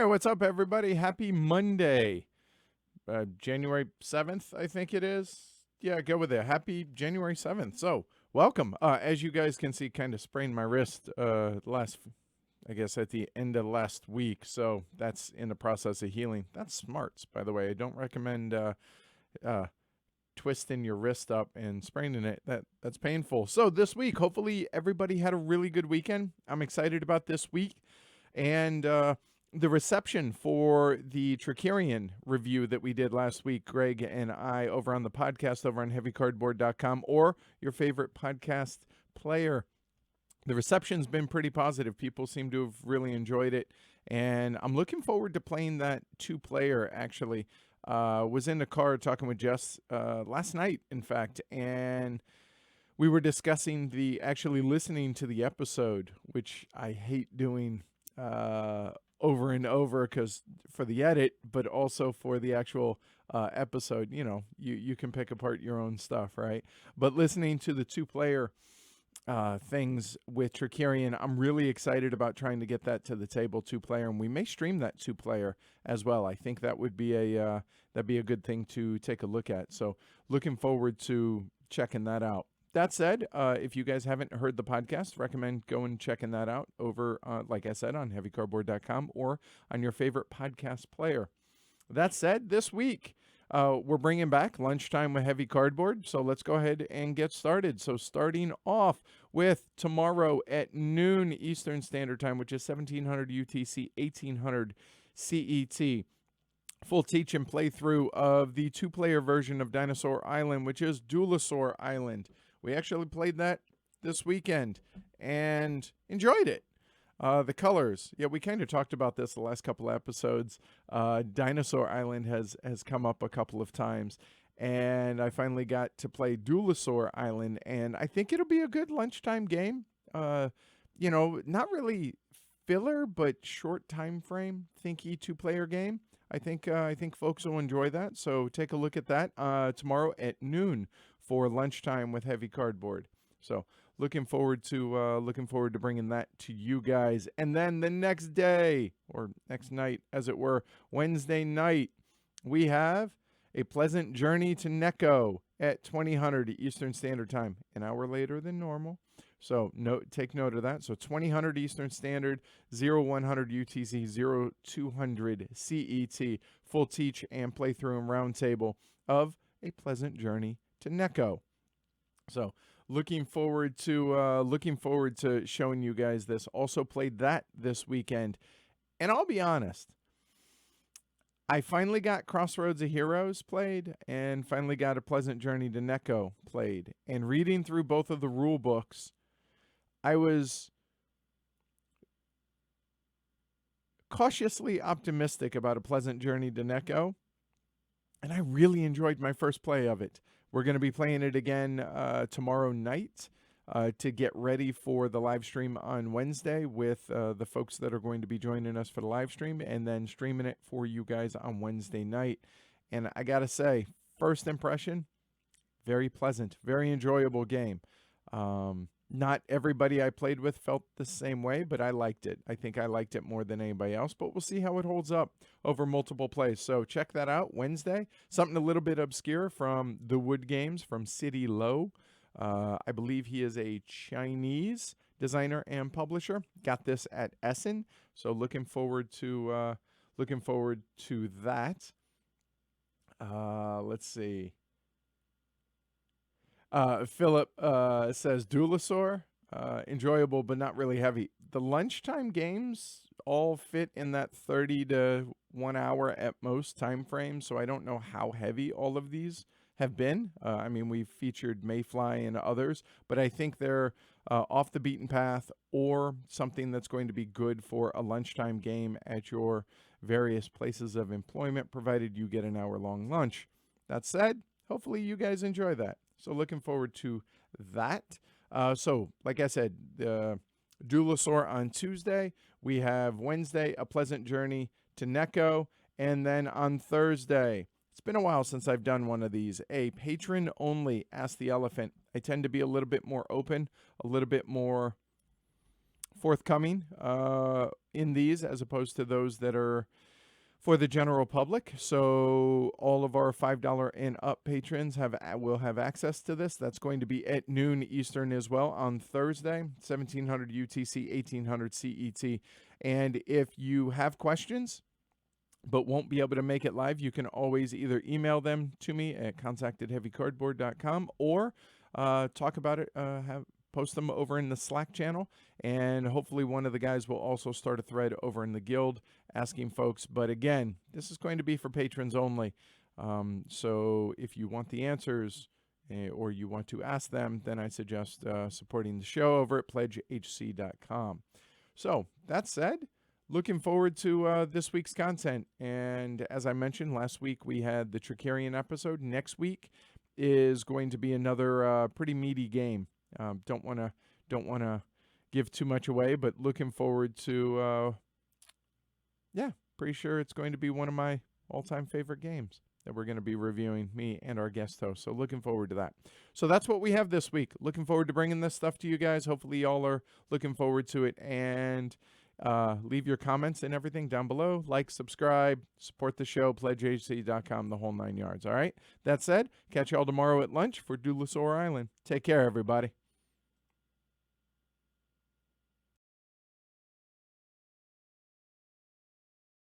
what's up, everybody? Happy Monday, January 7th, I think it is. Yeah, go with it. Happy January 7th. So, welcome. As you guys can see, kind of sprained my wrist I guess, at the end of last week. So, that's in the process of healing. That's smarts, by the way. I don't recommend uh, twisting your wrist up and spraining it. That's painful. So, this week, hopefully, everybody had a really good weekend. I'm excited about this week. And the reception for the Tricarian review that we did last week, Greg and I, over on the podcast over on heavycardboard.com or your favorite podcast player. The reception's been pretty positive. People seem to have really enjoyed it. And I'm looking forward to playing that two-player, actually. Was in the car talking with Jess last night, in fact, and we were discussing actually listening to the episode, which I hate doing over and over because for the edit, but also for the actual episode. You can pick apart your own stuff, right? But listening to the two-player things with Tricarian, I'm really excited about trying to get that to the table, two-player, and we may stream that two-player as well. I think that would be that'd be a good thing to take a look at. So looking forward to checking that out. That said, if you guys haven't heard the podcast, recommend going and checking that out over, like I said, on heavycardboard.com or on your favorite podcast player. That said, this week, we're bringing back Lunchtime with Heavy Cardboard, so let's go ahead and get started. So starting off with tomorrow at noon Eastern Standard Time, which is 1700 UTC, 1800 CET. Full teach and playthrough of the two-player version of Dinosaur Island, which is Dinosaur Island. We actually played that this weekend and enjoyed it. The colors, yeah, we kind of talked about this the last couple of episodes. Dinosaur Island has come up a couple of times, and I finally got to play Dinosaur Island, and I think it'll be a good lunchtime game. Not really filler, but short time frame, thinky two-player game. I think folks will enjoy that. So take a look at that tomorrow at noon for Lunchtime with Heavy Cardboard. So looking forward to bringing that to you guys. And then the next day, or next night as it were, Wednesday night, we have A Pleasant Journey to Necco at 2000 Eastern Standard Time, an hour later than normal. So take note of that. So 2000 Eastern Standard, 0100 UTC, 0200 CET, full teach and playthrough and roundtable of A Pleasant Journey to Necco. So looking forward to showing you guys this. Also played that this weekend. And I'll be honest, I finally got Crossroads of Heroes played and finally got A Pleasant Journey to Necco played. And reading through both of the rule books, I was cautiously optimistic about A Pleasant Journey to Necco, and I really enjoyed my first play of it. We're going to be playing it again tomorrow night to get ready for the live stream on Wednesday with the folks that are going to be joining us for the live stream, and then streaming it for you guys on Wednesday night. And I got to say, first impression, very pleasant, very enjoyable game. Not everybody I played with felt the same way, but I liked it. I think I liked it more than anybody else, but we'll see how it holds up over multiple plays. So check that out Wednesday. Something a little bit obscure from the Wood Games from City Low. I believe he is a Chinese designer and publisher. Got this at Essen, so looking forward to that. Let's see. Philip says Dinosaur, enjoyable but not really heavy. The lunchtime games all fit in that 30 to 1 hour at most time frame, so I don't know how heavy all of these have been. We've featured Mayfly and others, but I think they're off the beaten path or something that's going to be good for a lunchtime game at your various places of employment, provided you get an hour-long lunch. That said, hopefully you guys enjoy that. So looking forward to that. So like I said, Dinosaur on Tuesday. We have Wednesday, A Pleasant Journey to Necco. And then on Thursday, it's been a while since I've done one of these, a patron only Ask the Elephant. I tend to be a little bit more open, a little bit more forthcoming in these, as opposed to those that are for the general public. So all of our $5 and up patrons will have access to this. That's going to be at noon Eastern as well on Thursday, 1700 UTC, 1800 CET. And if you have questions but won't be able to make it live, you can always either email them to me at contact@heavycardboard.com or talk about it, post them over in the Slack channel, and hopefully one of the guys will also start a thread over in the guild asking folks. But again, this is going to be for patrons only. So if you want the answers or you want to ask them, then I suggest supporting the show over at pledgehc.com. So that said, looking forward to this week's content. And as I mentioned, last week we had the Tricarian episode. Next week is going to be another pretty meaty game. Don't want to give too much away, but looking forward to pretty sure it's going to be one of my all-time favorite games that we're going to be reviewing, me and our guest host. So looking forward to that. So that's what we have this week. Looking forward to bringing this stuff to you guys. Hopefully y'all are looking forward to it, and leave your comments and everything down below. Like, subscribe, support the show, pledgehc.com, the whole 9 yards. All right. That said, catch y'all tomorrow at lunch for Dinosaur Island. Take care, everybody.